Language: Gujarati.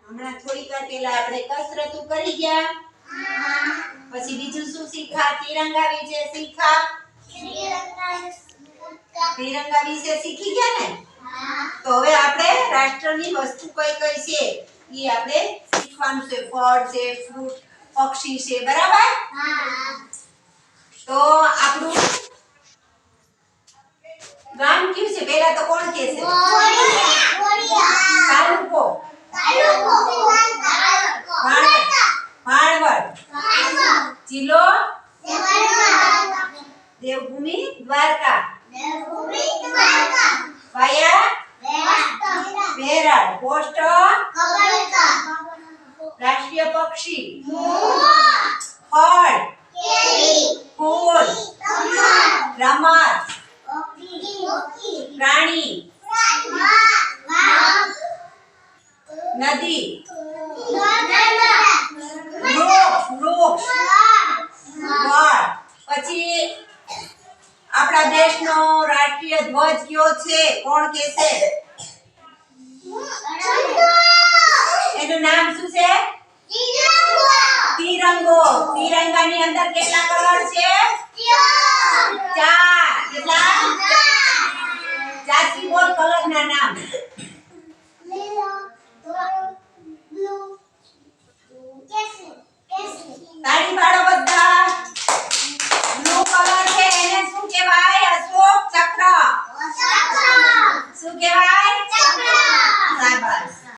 હમણાં થોડીક વાર પહેલા આપણે કસરતો કરી ગયા. પછી બીજું શું શીખ્યા? તિરંગા વિશે શીખ્યા. તિરંગા વિશે શીખી ગયા ને? તો હવે આપણે રાષ્ટ્રની વસ્તુ કઈ કઈ છે એ આપણે શીખવાનું છે. ફળ છે, ફ્રૂટ, પક્ષી છે, બરાબર? તો આપણું ગામ કયું છે? પહેલા તો કોણ કહે છે? તાલુકો ભાણવડ. જિલ્લો દેવભૂમિ દ્વારકા. વાયા વેરાળ. પોસ્ટ રાષ્ટ્રીય પક્ષી ફળ ફૂલ રમત પ્રાણી નદી વૃક્ષ વડ. પછી આપણા દેશનો રાષ્ટ્રીય ધ્વજ કયો છે? કોણ કહેશે? એનું નામ શું છે? તિરંગો. તિરંગાની અંદર કેટલા કલર છે?